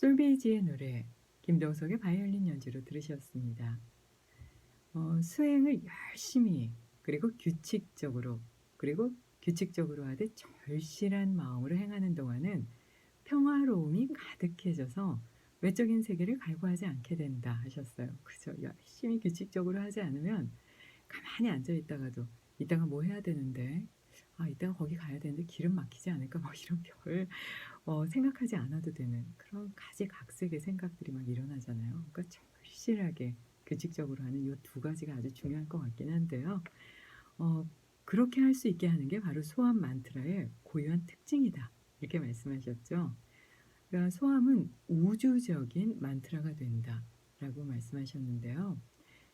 솔베이지의 노래, 김동석의 바이올린 연주로 들으셨습니다. 수행을 열심히 그리고 규칙적으로 하되 절실한 마음으로 행하는 동안은 평화로움이 가득해져서 외적인 세계를 갈구하지 않게 된다 하셨어요. 그죠? 열심히 규칙적으로 하지 않으면 가만히 앉아 있다가도 이따가 뭐 해야 되는데, 이따가 거기 가야 되는데 기름 막히지 않을까, 뭐 이런 별 생각하지 않아도 되는 그런 가지각색의 생각들이 막 일어나잖아요. 그러니까 절실하게 규칙적으로 하는 요 두 가지가 아주 중요할 것 같긴 한데요. 어 그렇게 할 수 있게 하는 게 바로 소함 만트라의 고유한 특징이다. 이렇게 말씀하셨죠. 그러니까 "소함은 우주적인 만트라가 된다."라고 말씀하셨는데요.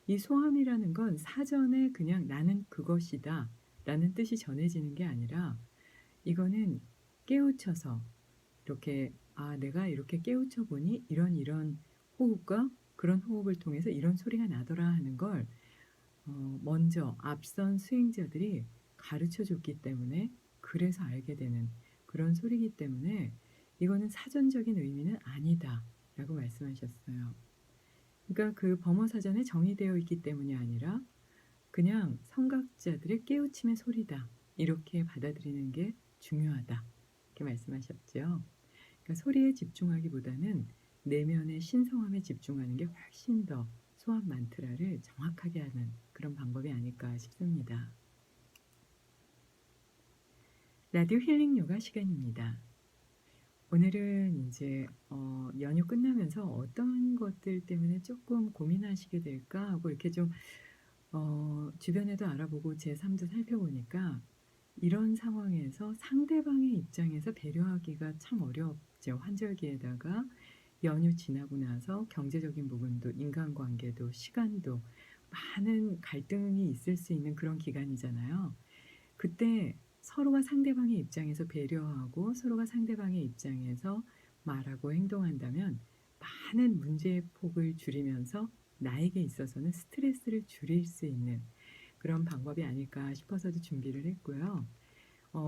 이 소함이라는 건 사전에 그냥 '나는 그것이다.'라는 뜻이 전해지는 게 아니라, 이거는 깨우쳐서 이렇게 '아 내가 이렇게 깨우쳐 보니 이런 호흡과 그런 호흡을 통해서 이런 소리가 나더라.' 하는 걸 먼저 앞선 수행자들이 가르쳐 줬기 때문에, 그래서 알게 되는 그런 소리이기 때문에 "이거는 사전적인 의미는 아니다."라고 말씀하셨어요. 그러니까 그 범어사전에 정의되어 있기 때문이 아니라 그냥 '성각자들의 깨우침의 소리다.' 이렇게 받아들이는 게 중요하다. 이렇게 말씀하셨죠. 그러니까 소리에 집중하기보다는 내면의 신성함에 집중하는 게 훨씬 더 소함 만트라를 정확하게 하는 그런 방법이 아닐까 싶습니다. 라디오 힐링 요가 시간입니다. 오늘은 이제 연휴 끝나면서 '어떤 것들 때문에 조금 고민하시게 될까?' 하고 이렇게 좀 주변에도 알아보고 제 삶도 살펴보니까, 이런 상황에서 상대방의 입장에서 배려하기가 참 어렵죠. 환절기에다가 연휴 지나고 나서 경제적인 부분도, 인간관계도, 시간도 많은 갈등이 있을 수 있는 그런 기간이잖아요. 그때 서로가 상대방의 입장에서 배려하고 서로가 상대방의 입장에서 말하고 행동한다면 많은 문제의 폭을 줄이면서 나에게 있어서는 스트레스를 줄일 수 있는 그런 방법이 아닐까 싶어서도 준비를 했고요.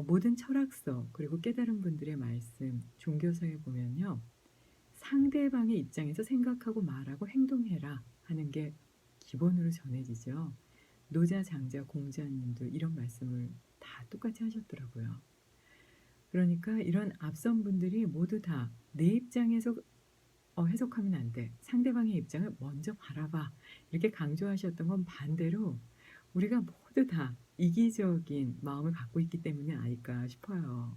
모든 철학서 그리고 깨달은 분들의 말씀, 종교서에 보면요, 상대방의 입장에서 생각하고 말하고 행동해라 하는 게 기본으로 전해지죠. 노자, 장자, 공자님도 이런 말씀을 다 똑같이 하셨더라고요. 그러니까 이런 앞선 분들이 모두 다 "내 입장에서 해석하면 안 돼. 상대방의 입장을 먼저 바라봐." 이렇게 강조하셨던 건 반대로 우리가 모두 다 이기적인 마음을 갖고 있기 때문이 아닐까 싶어요.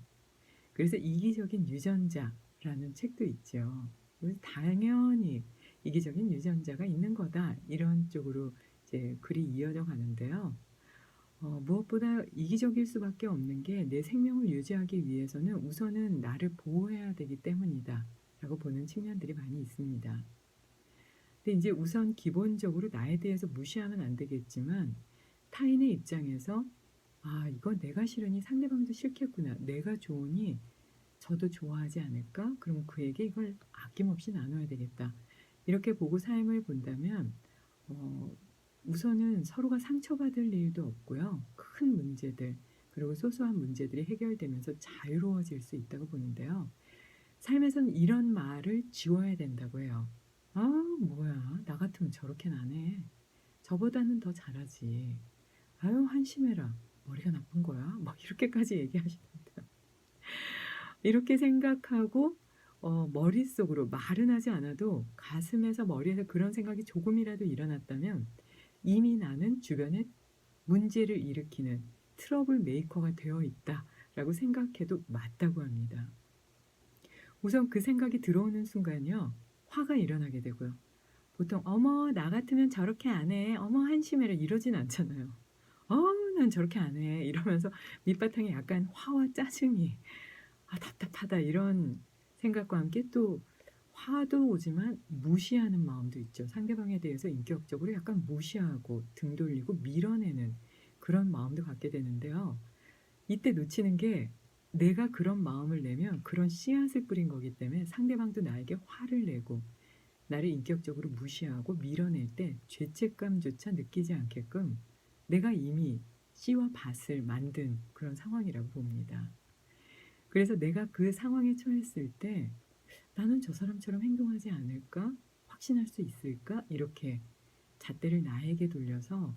그래서 "이기적인 유전자"라는 책도 있죠. 그래서 당연히 "이기적인 유전자가 있는 거다." 이런 쪽으로 이제 글이 이어져 가는데요. 무엇보다 이기적일 수밖에 없는 게 '내 생명을 유지하기 위해서는 우선은 나를 보호해야 되기 때문이다.'라고 보는 측면들이 많이 있습니다. 근데 인제 우선 기본적으로 나에 대해서 무시하면 안 되겠지만, 타인의 입장에서 '아 이건 내가 싫으니 상대방도 싫겠구나. 내가 좋으니 저도 좋아하지 않을까? 그럼 그에게 이걸 아낌없이 나눠야 되겠다.' 이렇게 보고 삶을 본다면 어 우선은 서로가 상처받을 일도 없고요. 큰 문제들 그리고 소소한 문제들이 해결되면서 자유로워질 수 있다고 보는데요. 삶에선 이런 말을 지워야 된다고 해요. "아 뭐야. 나 같으면 저렇게는 안 해. 저보다는 더 잘하지. 아유 한심해라. 머리가 나쁜 거야." 뭐 이렇게까지 얘기하시는데요. 이렇게 생각하고 머릿속으로 말은 하지 않아도 가슴에서 머리에서 그런 생각이 조금이라도 일어났다면 이미 나는 주변에 문제를 일으키는 트러블 메이커가 되어 있다라고 생각해도 맞다고 합니다. 우선 그 생각이 들어오는 순간요, 화가 일어나게 되고요. 보통 "어머 나 같으면 저렇게 안 해. 어머 한심해라." 이러진 않잖아요. "어우 난 저렇게 안 해." 이러면서 밑바탕에 약간 화와 짜증이 '아 답답하다.' 이런 생각과 함께 또 화도 오지만 무시하는 마음도 있죠. 상대방에 대해서 인격적으로 약간 무시하고 등 돌리고 밀어내는 그런 마음도 갖게 되는데요. 이때 놓치는 게, 내가 그런 마음을 내면 그런 씨앗을 뿌린 거기 때문에 상대방도 나에게 화를 내고 나를 인격적으로 무시하고 밀어낼 때 죄책감조차 느끼지 않게끔 내가 이미 씨와 밭을 만든 그런 상황이라고 봅니다. 그래서 내가 그 상황에 처했을 때 '나는 저 사람처럼 행동하지 않을까? 확신할 수 있을까?' 이렇게 잣대를 나에게 돌려서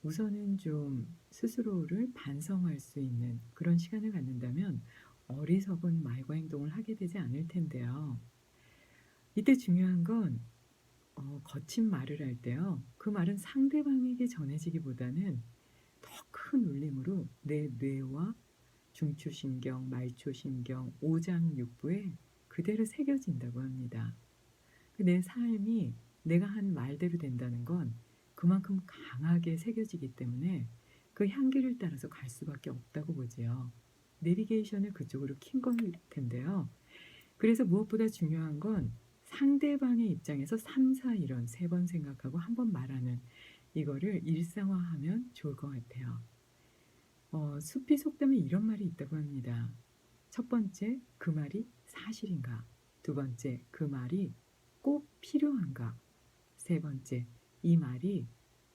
우선은 좀 스스로를 반성할 수 있는 그런 시간을 갖는다면 어리석은 말과 행동을 하게 되지 않을 텐데요. 이때 중요한 건 거친 말을 할 때요. 그 말은 상대방에게 전해지기보다는 더 큰 울림으로 내 뇌와 중추신경, 말초신경, 오장육부에 그대로 새겨진다고 합니다. 내 삶이 내가 한 말대로 된다는 건 그만큼 강하게 새겨지기 때문에 그 향기를 따라서 갈 수밖에 없다고 보지요. 내비게이션을 그쪽으로 킨 걸 텐데요. 그래서 무엇보다 중요한 건 상대방의 입장에서 3, 4 이런 3번 생각하고 한 번 말하는 이거를 일상화하면 좋을 것 같아요. 숲이 속담에 이런 말이 있다고 합니다. 첫 번째, 그 말이 사실인가? 두 번째, 그 말이 꼭 필요한가? 세 번째, 이 말이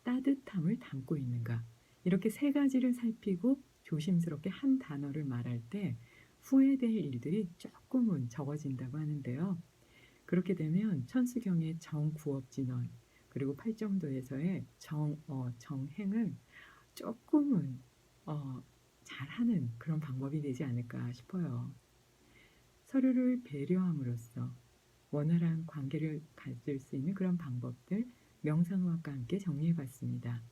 따뜻함을 담고 있는가? 이렇게 세 가지를 살피고 조심스럽게 한 단어를 말할 때 후회될 일들이 조금은 적어진다고 하는데요. 그렇게 되면 천수경의 정구업진언 그리고 팔정도에서의 정행을 조금은 어 잘하는 그런 방법이 되지 않을까 싶어요. 서로를 배려함으로써 원활한 관계를 가질 수 있는 그런 방법들 명상호학과 함께 정리해 봤습니다.